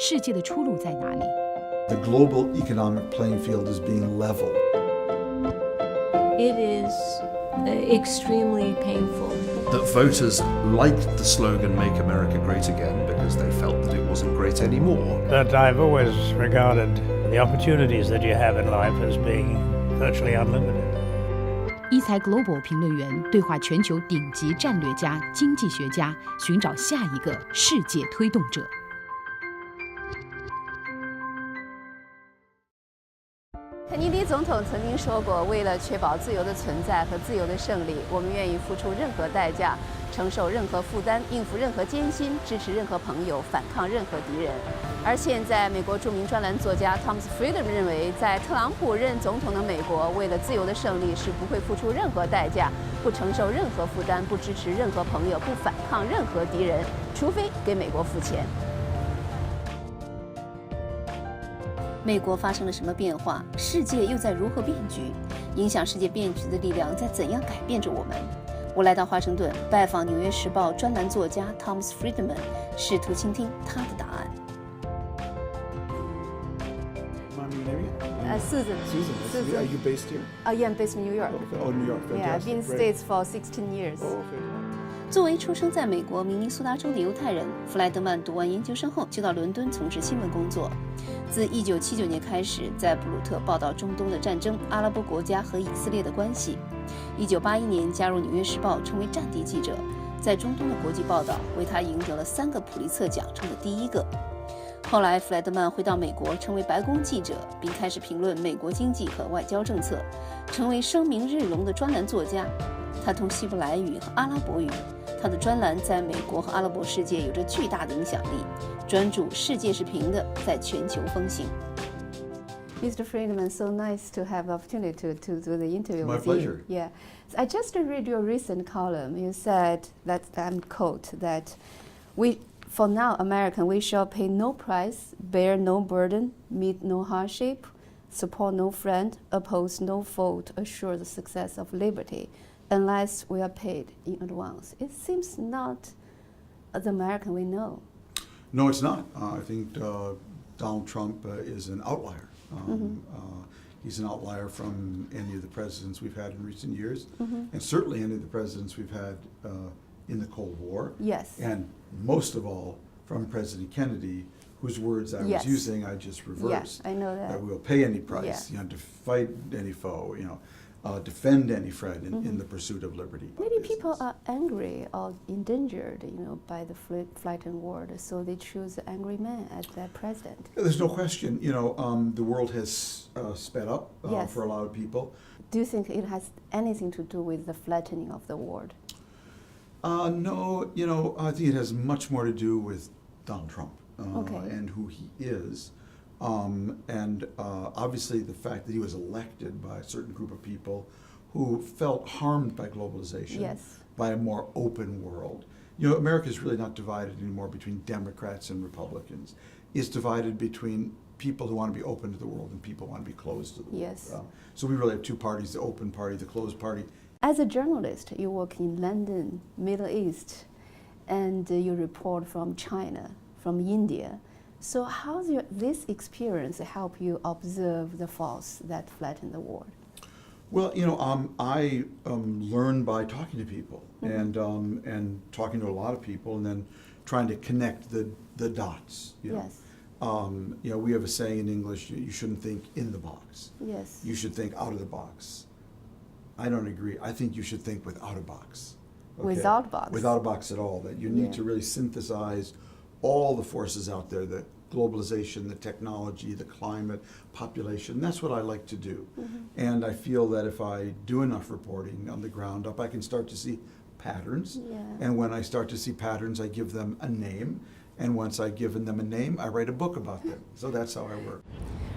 世界的出路在哪里？ The global economic playing field is being leveled. It is extremely painful. That voters liked the slogan Make America Great Again because they felt that it wasn't great anymore. That I've always regarded the opportunities that you have in life as being virtually unlimited. Yicai Global 评论员对话全球顶级战略家、经济学家，寻找下一个世界推动者。肯尼迪总统曾经说过，为了确保自由的存在和自由的胜利，我们愿意付出任何代价，承受任何负担，应付任何艰辛，支持任何朋友，反抗任何敌人。而现在，美国著名专栏作家 Thomas Friedman 认为，在特朗普任总统的美国，为了自由的胜利是不会付出任何代价，不承受任何负担，不支持任何朋友，不反抗任何敌人，除非给美国付钱。美国发生了什么变化？世界又在如何变局？影响世界变局的力量在怎样改变着我们？我来到华盛顿，拜访《纽约时报》专栏作家 Thomas Friedman， 试图倾听他的答案。Susan. Susan. Are you based here? Yeah, I'm based in New York. Okay. Oh, New York. Yeah, I've been in the States for 16 years. Oh, okay. 作为出生在美国明尼苏达州的犹太人，弗莱德曼读完研究生后就到伦敦从事新闻工作。自1979年开始，在布鲁特报道中东的战争、阿拉伯国家和以色列的关系。1981年加入《纽约时报》，成为战地记者，在中东的国际报道为他赢得了3个普利策奖中的第1个。后来，弗莱德曼回到美国，成为白宫记者，并开始评论美国经济和外交政策，成为声名日隆的专栏作家。他通希伯来语和阿拉伯语，他的专栏在美国和阿拉伯世界有着巨大的影响力，专注世界是平的，在全球风行。Mr. Friedman, so nice to have the opportunity to do the interview My with pleasure. you. Yeah, I just read your recent column. You said that, quote, that for now, American, we shall pay no price, bear no burden, meet no hardship, support no friend, oppose no foe to assure the success of liberty, unless we are paid in advance. It seems not the American we know. No, it's not. I think Donald Trump is an outlier. He's an outlier from any of the presidents we've had in recent years, and certainly any of the presidents we've had in the Cold War. Yes. And most of all, from President Kennedy, whose words I was using, I just reversed. Yeah, I know that. That we'll pay any price, to fight any foe, defend any friend in the pursuit of liberty. Maybe people are angry or endangered, by the flattened world, so they choose an angry man as their president. There's no question, the world has sped up Yes. for a lot of people. Do you think it has anything to do with the flattening of the world? No, I think it has much more to do with Donald Trump and who he is. And obviously the fact that he was elected by a certain group of people who felt harmed by globalization, Yes. by a more open world. America is really not divided anymore between Democrats and Republicans. It's divided between people who want to be open to the world and people who want to be closed to the world. Yes. So we really have two parties, the open party, the closed party. As a journalist, you work in London, Middle East, and you report from China, from India. So how does this experience help you observe the force that flatten the world? Well, I learn by talking to people and talking to a lot of people, and then trying to connect the dots. Yes. We have a saying in English: you shouldn't think in the box. Yes. You should think out of the box. I don't agree. I think you should think without a box. Okay? Without a box. Without a box at all. That you need to really synthesize all the forces out there, the globalization, the technology, the climate, population. That's what I like to do. And I feel that if I do enough reporting on the ground up, I can start to see patterns. Yeah. And when I start to see patterns, I give them a name. And once I've given them a name, I write a book about them. So that's how I work.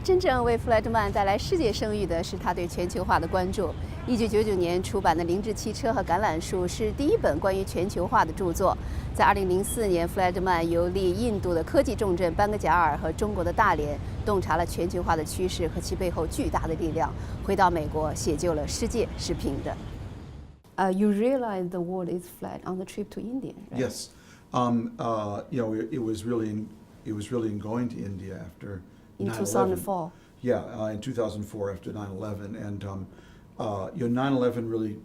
真正为弗莱德曼带来世界声誉的是他对全球化的关注。1999年出版的《零制汽车和橄榄树》是第一本关于全球化的著作。在2004年，弗莱德曼游历印度的科技重镇班格贾尔和中国的大连，洞察了全球化的趋势和其背后巨大的力量。回到美国，写就了《世界是平的》。You realize the world is flat on the trip to India, right? Yes. It was really it was really in going to India after in 9/11. 2004. Yeah, in 2004 after 9/11, and 9/11 really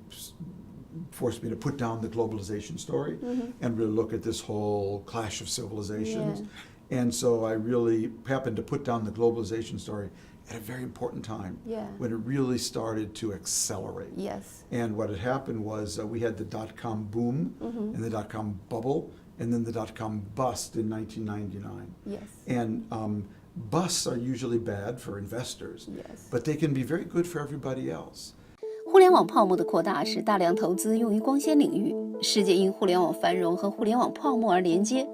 forced me to put down the globalization story and really look at this whole clash of civilizations. Yeah. And so I really happened to put down the globalization story at a very important time when it really started to accelerate. Yes. And what had happened was we had the dot-com boom and the dot-com bubble and then the dot-com bust in 1999. Yes. And busts are usually bad for investors, Yes. but they can be very good for everybody else. 互联网泡沫的扩大使大量投资用于光纤领域，世界因互联网繁荣和互联网泡沫而连接。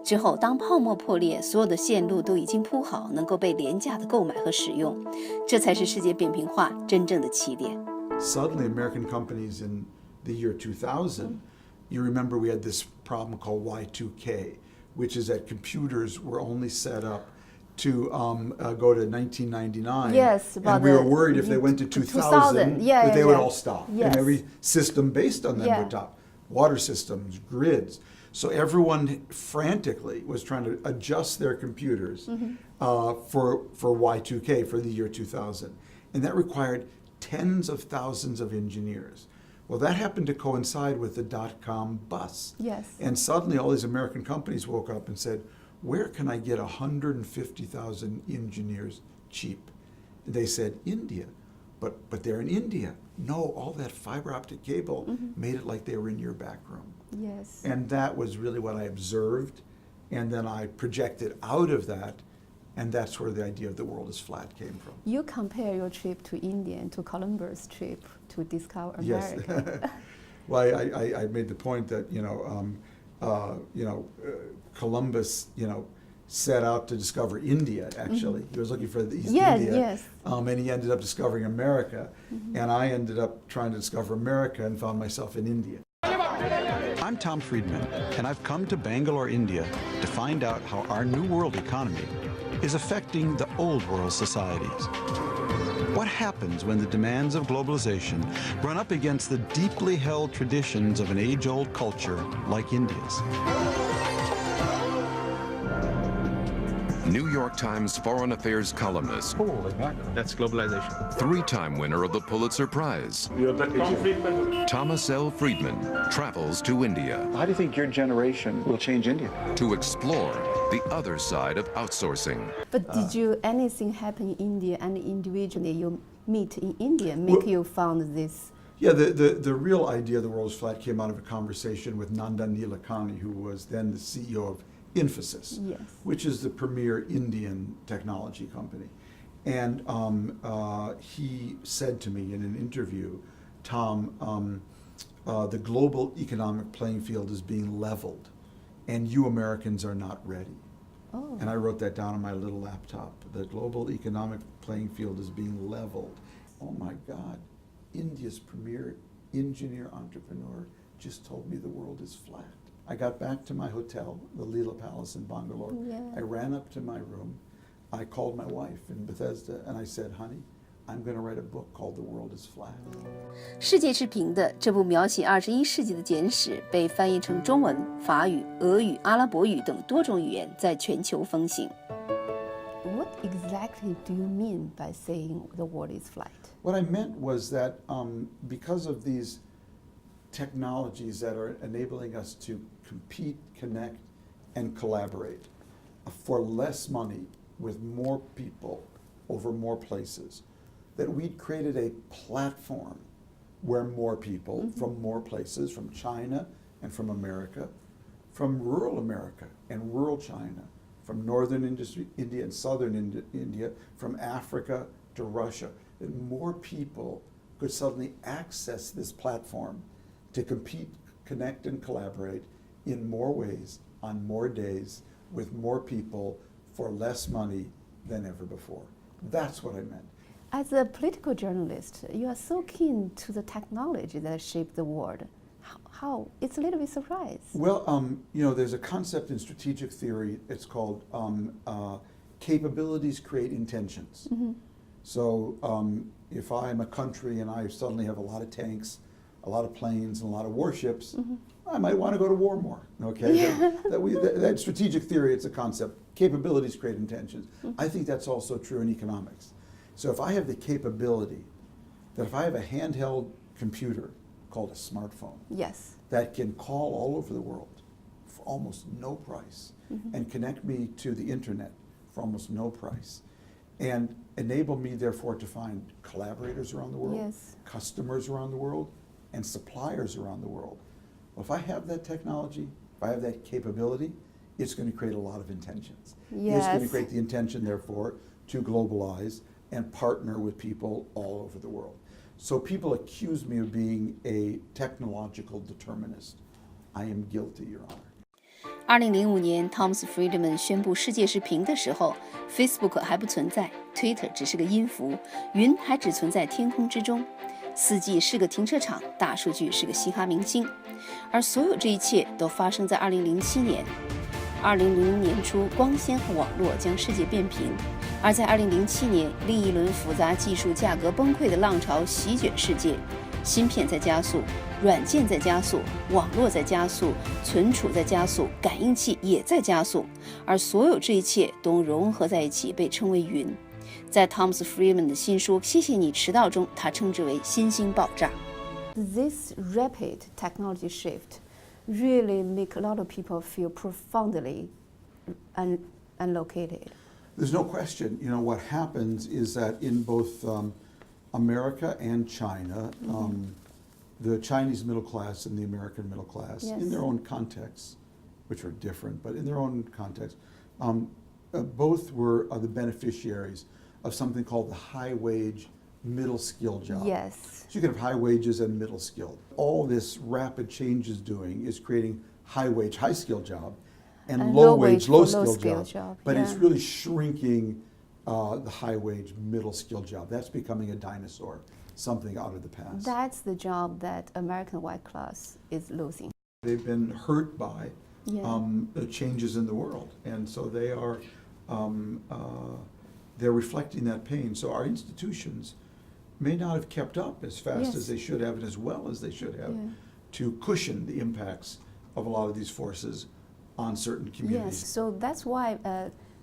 之后，当泡沫破裂，所有的线路都已经铺好，能够被廉价的购买和使用，这才是世界扁平化真正的起点。Suddenly, American companies in the year 2000, you remember we had this problem called Y2K, which is that computers were only set up to go to 1999. Yes, and we were worried if they went to 2000 that they would all stop. Yes. And every system based on them would stop. Water systems, grids. So everyone frantically was trying to adjust their computers for Y2K, for the year 2000. And that required tens of thousands of engineers. Well, that happened to coincide with the dot-com bust. Yes. And suddenly all these American companies woke up and said, where can I get 150,000 engineers cheap? They said, India. But they're in India. No, all that fiber optic cable made it like they were in your back room. Yes. And that was really what I observed. And then I projected out of that. And that's where the idea of the world is flat came from. You compare your trip to India and to Columbus' trip to discover America. Yes. Well, I made the point that, Columbus, set out to discover India, actually. He was looking for East India. Yes. And he ended up discovering America. And I ended up trying to discover America and found myself in India. I'm Tom Friedman, and I've come to Bangalore, India, to find out how our New World economy is affecting the Old World societies. What happens when the demands of globalization run up against the deeply held traditions of an age-old culture like India's? New York Times foreign affairs columnist. Holy mackerel. That's globalization. Three-time winner of the Pulitzer Prize. Tom Friedman. Thomas L. Friedman travels to India. How do you think your generation will change India? To explore the other side of outsourcing. But did you anything happen in India and individually you meet in India make you found this? Yeah, the real idea of the world is flat came out of a conversation with Nandan Nilekani, who was then the CEO of Infosys, which is the premier Indian technology company. And he said to me in an interview, Tom, the global economic playing field is being leveled, and you Americans are not ready. Oh. And I wrote that down on my little laptop. The global economic playing field is being leveled. Oh my God, India's premier engineer entrepreneur just told me the world is flat. I got back to my hotel, the Leela Palace in Bangalore. Yeah. I ran up to my room. I called my wife in Bethesda and I said, honey, I'm going to write a book called The World is Flat. 世界是平的这部描写21世纪的简史被翻译成中文、法语、俄语、阿拉伯语等多种语言，在全球风行。What exactly do you mean by saying the world is flat? What I meant was that because of these technologies that are enabling us to compete, connect, and collaborate for less money with more people over more places, that we'd created a platform where more people from more places, from China and from America, from rural America and rural China, from northern India and southern India, from Africa to Russia, that more people could suddenly access this platform to compete, connect, and collaborate in more ways, on more days, with more people, for less money than ever before. That's what I meant. As a political journalist, you are so keen to the technology that shaped the world. How? It's a little bit surprised. Well, there's a concept in strategic theory. It's called capabilities create intentions. So if I'm a country and I suddenly have a lot of tanks, a lot of planes, and a lot of warships, I might want to go to war more. Okay, that strategic theory, it's a concept capabilities create intentions. I think that's also true in economics. So if I have the capability that if I have a handheld computer called a smartphone that can call all over the world for almost no price and connect me to the internet for almost no price and enable me therefore to find collaborators around the world, customers around the world, and suppliers around the world. Well, if I have that technology, if I have that capability, it's going to create a lot of intentions. It's going to create the intention, therefore, to globalize and partner with people all over the world. So people accuse me of being a technological determinist. I am guilty, Your Honor. 2005年 ，Thomas Friedman 宣布世界是平的时候 ，Facebook 还不存在 ，Twitter 只是个音符，云还只存在天空之中，4G 是个停车场，大数据是个嘻哈明星，而所有这一切都发生在2007年。2000年初，光纤和网络将世界变平，而在2007年，另一轮复杂技术价格崩溃的浪潮席卷世界，芯片在加速。软件在加速，网络在加速，存储在加速，感应器也在加速，而所有这一切都融合在一起，被称为云。在 Thomas Friedman 的新书《谢谢你迟到》中，他称之为新兴爆炸。This rapid technology shift really make a lot of people feel profoundly unlocated. There's no question. You know, what happens is that in both America and China, the Chinese middle class and the American middle class, in their own contexts, which are different, but in their own context, both were the beneficiaries of something called the high-wage, middle-skill job. Yes. So you can have high wages and middle-skill. All this rapid change is doing is creating high-wage, high-skill job and low-wage, low-skill job. But it's really shrinking the high-wage, middle-skill job. That's becoming a dinosaur. Something out of the past. That's the job that American white class is losing. They've been hurt by the changes in the world, and so they are they're reflecting that pain. So our institutions may not have kept up as fast as they should have and as well as they should have to cushion the impacts of a lot of these forces on certain communities. Yes, so that's why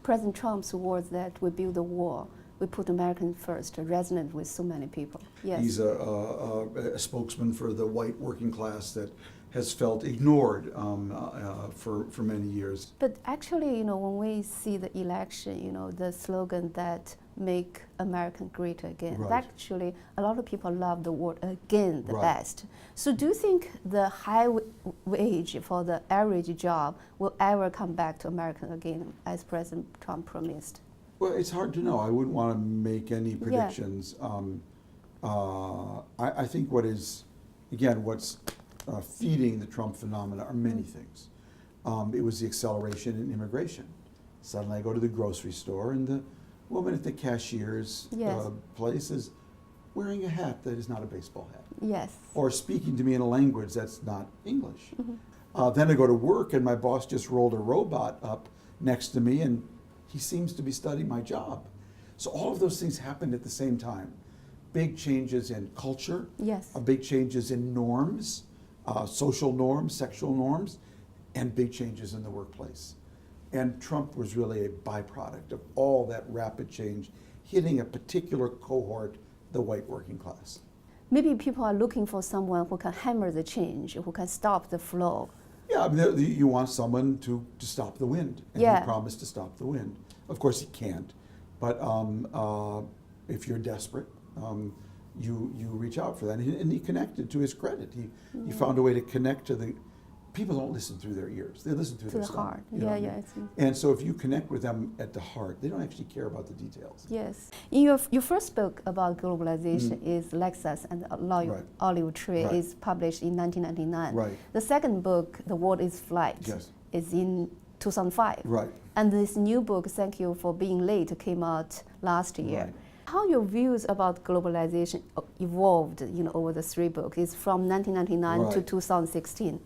President Trump's words that we build a wall. We put American first, resonant with so many people. Yes. He's a spokesman for the white working class that has felt ignored for many years. But actually, you know, when we see the election, you know, the slogan that make America great again, actually a lot of people love the word again the best. So do you think the high wage for the average job will ever come back to America again, as President Trump promised? Well, it's hard to know. I wouldn't want to make any predictions. I think what is, again, what's feeding the Trump phenomena are many things. It was the acceleration in immigration. Suddenly I go to the grocery store and the woman at the cashier's place is wearing a hat that is not a baseball hat. Yes. Or speaking to me in a language that's not English. Then I go to work and my boss just rolled a robot up next to me and he seems to be studying my job. So all of those things happened at the same time. Big changes in culture, big changes in norms, social norms, sexual norms, and big changes in the workplace. And Trump was really a byproduct of all that rapid change hitting a particular cohort, the white working class. Maybe people are looking for someone who can hammer the change, who can stop the flow. Yeah, I mean, you want someone to stop the wind, and he promised to stop the wind. Of course, he can't, but if you're desperate, you reach out for that. And he connected, to his credit. He found a way to connect to the people. Don't listen through their ears; they listen through their heart. Stomach. And so, if you connect with them at the heart, they don't actually care about the details. Yes. In your first book about globalization is Lexus and the Olive Tree is published in 1999. Right. The second book, The World is Flight, is in 2005. Right. And this new book, Thank You for Being Late, came out last year. Right. How your views about globalization evolved, you know, over the three books? It's from 1999 to 2016.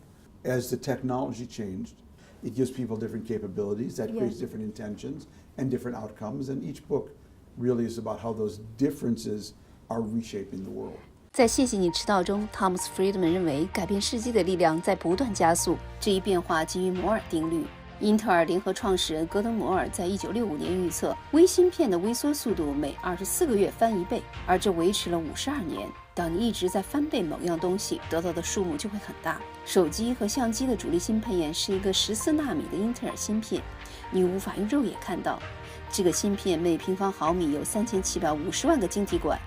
As the technology changed, it gives people different capabilities, that creates different intentions and different outcomes, and each book really is about how those differences are reshaping the world. 在《谢谢你迟到》中 ，Thomas Friedman 认为改变世界的力量在不断加速，这一变化基于摩尔定律。英特尔联合创始人戈登·摩尔在1965年预测，微芯片的微缩速度每24个月翻1倍，而这维持了52年。当你一直在翻倍某样东西，得到的数目就会很大。手机和相机的主力芯片是一个14纳米的英特尔芯片，你无法用肉眼看到。这个芯片每平方毫米有3750万个晶体管。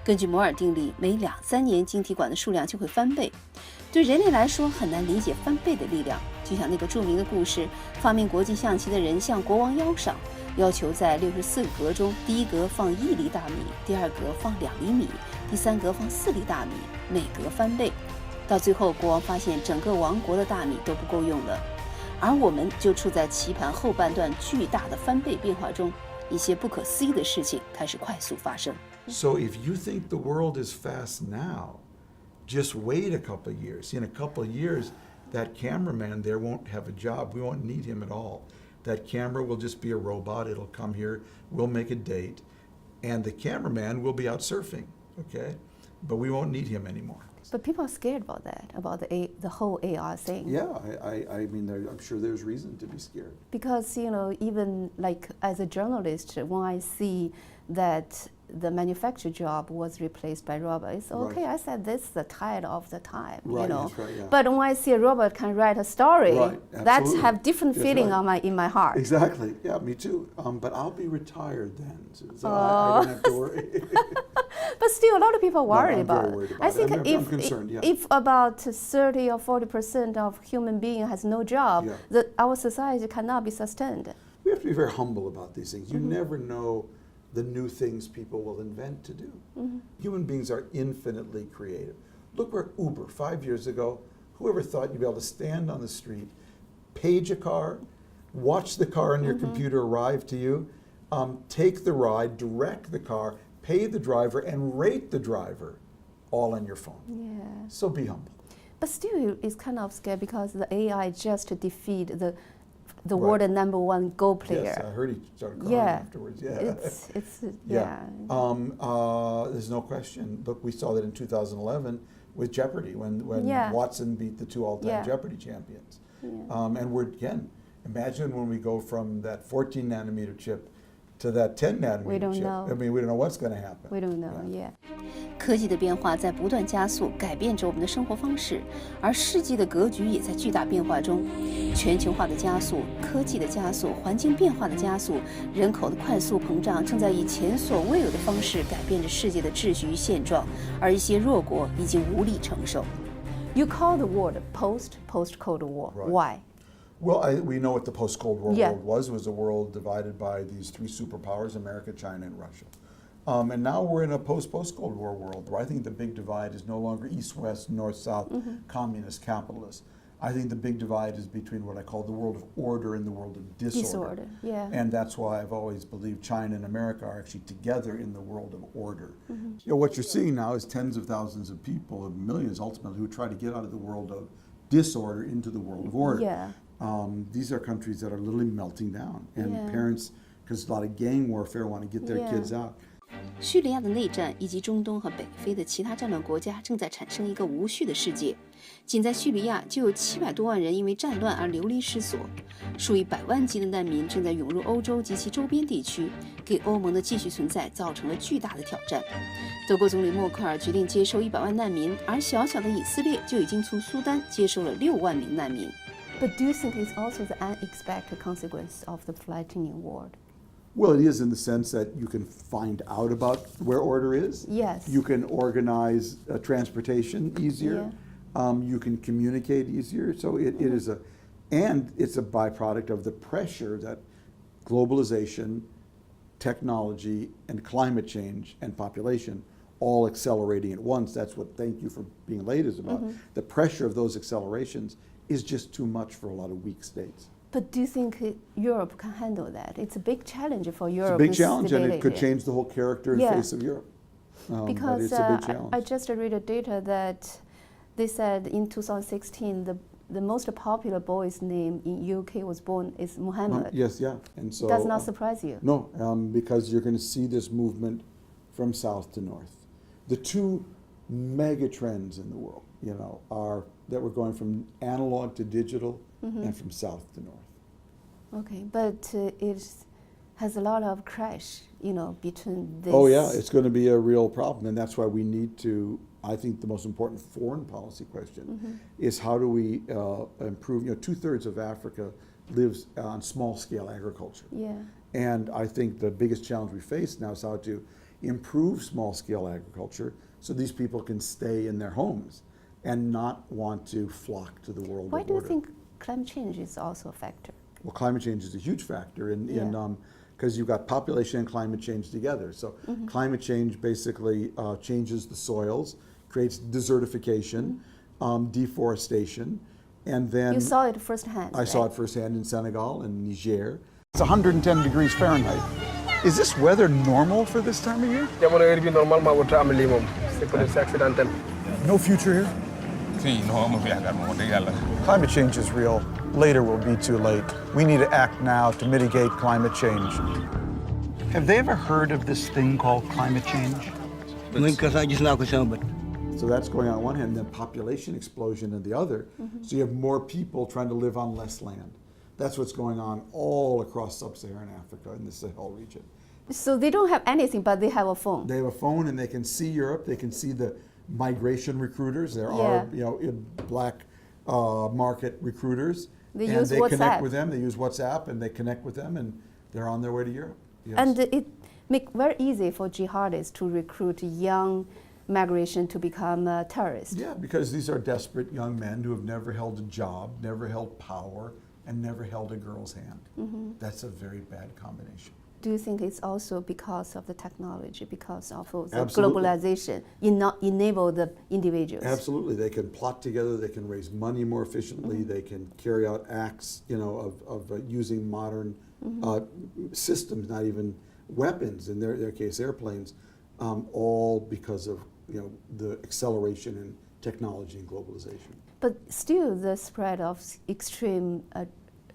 根据摩尔定律，每2-3年晶体管的数量就会翻倍。对人类来说很难理解翻倍的力量，就像那个著名的故事，发明国际象棋的人向国王邀赏，要求在64个格中，第一格放1厘大米，第二格放2厘米，第三格放4厘大米，每格翻倍。到最后，国王发现整个王国的大米都不够用了，而我们就处在棋盘后半段巨大的翻倍变化中，一些不可思议的事情开始快速发生。So if you think the world is fast now, just wait a couple of years. In a couple of years, that cameraman there won't have a job. We won't need him at all. That camera will just be a robot. It'll come here. We'll make a date. And the cameraman will be out surfing, okay? But we won't need him anymore. But people are scared about that, about the whole AI thing. Yeah, I mean, I'm sure there's reason to be scared. Because, even like as a journalist, when I see that the manufacturer job was replaced by robots, okay, right. I said this is the tide of the time, right, that's right, yeah. But when I see a robot can write a story, right, that have different feeling right. in my heart. Exactly, yeah, me too. But I'll be retired then, so I don't have to worry. But still, a lot of people are worried about it. I think I'm concerned, yeah. if about 30 or 40% of human being has no job, yeah. Our society cannot be sustained. We have to be very humble about these things. You never know the new things people will invent to do. Human beings are infinitely creative. Look where Uber, 5 years ago, whoever thought you'd be able to stand on the street, page a car, watch the car on your computer arrive to you, take the ride, direct the car, pay the driver, and rate the driver, all on your phone. Yeah. So be humble. But still, it's kind of scary because the AI just defeat the right. world #1 Go player. Yes, I heard he started crying afterwards. Yeah, yeah. There's no question. Look, we saw that in 2011 with Jeopardy when Watson beat the 2 all-time Jeopardy champions. Yeah. And imagine when we go from that 14 nanometer chip to that 10 nanometer we don't chip. know. I mean, we don't know what's going to happen. We don't know. Yeah. 科技的变化在不断加速，改变着我们的生活方式，而世界的格局也在巨大变化中。全球化的加速、科技的加速、环境变化的加速、人口的快速膨胀，正在以前所未有的方式改变着世界的秩序与现状，而一些弱国已经无力承受。You call the world post-Cold War. Right. Why? Well, we know what the post-Cold War Yeah. world was. It was a world divided by these 3 superpowers, America, China, and Russia. And now we're in a post-Cold War world where I think the big divide is no longer east-west, north-south, communist, capitalist. I think the big divide is between what I call the world of order and the world of disorder. Yeah. And that's why I've always believed China and America are actually together in the world of order. What you're seeing now is tens of thousands of people, millions ultimately, who try to get out of the world of disorder into the world of order. Yeah. These are countries that are literally melting down. And parents, because a lot of gang warfare, want to get their kids out. 叙利亚的内战以及中东和北非的其他战乱国家正在产生一个无序的世界。仅在叙利亚就有700多万人因为战乱而流离失所，数以百万计的难民正在涌入欧洲及其周边地区，给欧盟的继续存在造成了巨大的挑战。德国总理默克尔决定接收100万难民，而小小的以色列就已经从苏丹接收了6万名难民。But do you think it's also the unexpected consequence of the flattening world? Well, it is in the sense that you can find out about where order is. Yes. You can organize transportation easier. Yeah. You can communicate easier. So it is and it's a byproduct of the pressure that globalization, technology, and climate change and population all accelerating at once. That's what Thank You for Being Late is about. The pressure of those accelerations is just too much for a lot of weak states. But do you think Europe can handle that? It's a big challenge for Europe. It's a big challenge, and it could change the whole character and face of Europe. Because but it's a big challenge. I just read a data that they said in 2016 the most popular boy's name in UK was born is Muhammad. Yes, yeah, and so does not surprise you. No, because you're going to see this movement from south to north. The 2 mega trends in the world, are that we're going from analog to digital and from south to north. Okay, but it has a lot of crash, between this. Oh yeah, it's going to be a real problem, and that's why we need to. I think the most important foreign policy question is how do we improve. 2/3 of Africa lives on small-scale agriculture. Yeah. And I think the biggest challenge we face now is how to improve small-scale agriculture so these people can stay in their homes and not want to flock to the world. Why do you think climate change is also a factor? Well, climate change is a huge factor because you've got population and climate change together. So climate change basically changes the soils, creates desertification, deforestation, and then... You saw it firsthand. I saw it firsthand in Senegal and Niger. It's 110 degrees Fahrenheit. Is this weather normal for this time of year? No future here? Climate change is real. Later will be too late. We need to act now to mitigate climate change. Have they ever heard of this thing called climate change? So that's going on one hand, and then population explosion on the other. So you have more people trying to live on less land. That's what's going on all across sub-Saharan Africa in the Sahel region. So they don't have anything, but they have a phone. They have a phone, and they can see Europe. They can see the migration recruiters. There are, black market recruiters. They use WhatsApp. Connect with them. They use WhatsApp, and they connect with them, and they're on their way to Europe. Yes. And it makes very easy for jihadists to recruit young migration to become terrorists. Yeah, because these are desperate young men who have never held a job, never held power, and never held a girl's hand. That's a very bad combination. Do you think it's also because of the technology, because of the Absolutely. globalization, enable the individuals? Absolutely. They can plot together, they can raise money more efficiently, they can carry out acts of using modern systems, not even weapons, in their case airplanes, all because of the acceleration in technology and globalization. But still the spread of extreme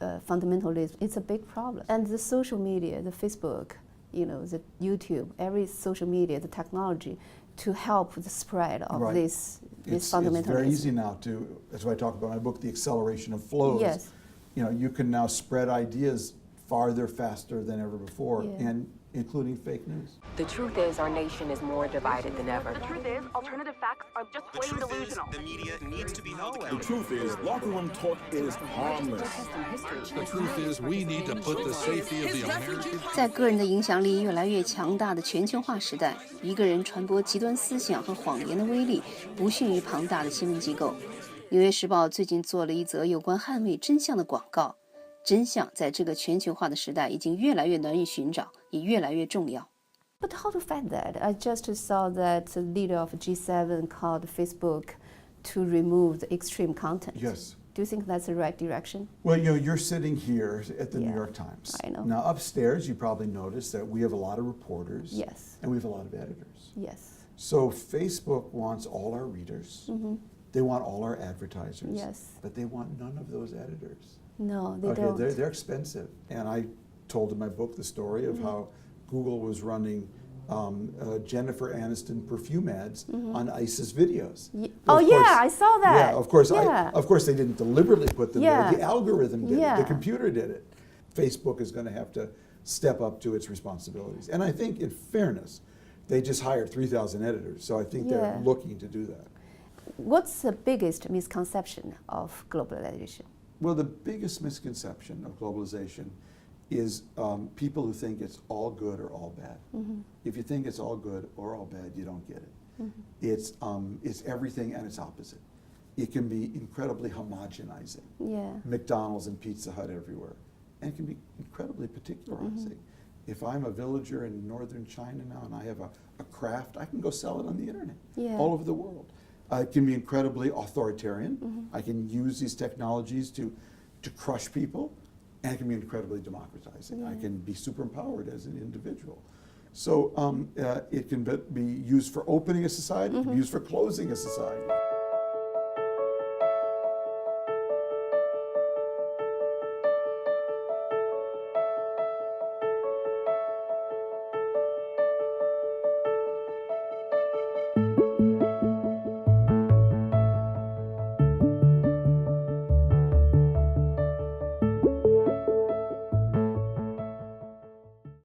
fundamentalism, it's a big problem. And the social media, the Facebook, the YouTube, every social media, the technology to help the spread of this fundamentalism. It's very easy now that's what I talk about in my book, the acceleration of flows. Yes. You can now spread ideas farther, faster than ever before, and including fake news. The truth is our nation is more divided than ever. The truth is alternative facts are just plain delusional. The media needs to be held accountable. The truth is locker room talk is harmless. The truth is we need to put the safety of the American... 在个人的影响力越来越强大的全球化时代，一个人传播极端思想和谎言的威力不逊于庞大的新闻机构。纽约时报最近做了一则有关捍卫真相的广告。真相在这个全球化的时代已经越来越难以寻找，也越来越重要。But how to find that? I just saw that the leader of G7 called Facebook to remove the extreme content. Yes. Do you think that's the right direction? Well, you're sitting here at the New York Times. I know. Now, upstairs, you probably noticed that we have a lot of reporters. Yes. And we have a lot of editors. Yes. So Facebook wants all our readers. They want all our advertisers. Yes. But they want none of those editors. No, they don't. They're expensive. And I told in my book the story of how Google was running Jennifer Aniston perfume ads on ISIS videos. I saw that. Yeah, of course. Of course, they didn't deliberately put them there. The algorithm did it. The computer did it. Facebook is going to have to step up to its responsibilities. And I think, in fairness, they just hired 3,000 editors. So I think they're looking to do that. What's the biggest misconception of globalization? Well, the biggest misconception of globalization is people who think it's all good or all bad. If you think it's all good or all bad, you don't get it. It's everything and its opposite. It can be incredibly homogenizing. McDonald's and Pizza Hut everywhere. And it can be incredibly particularizing. If I'm a villager in northern China now and I have a craft, I can go sell it on the internet all over the world. It can be incredibly authoritarian. I can use these technologies to crush people, and it can be incredibly democratizing. I can be super empowered as an individual. So it can be used for opening a society, it can be used for closing a society.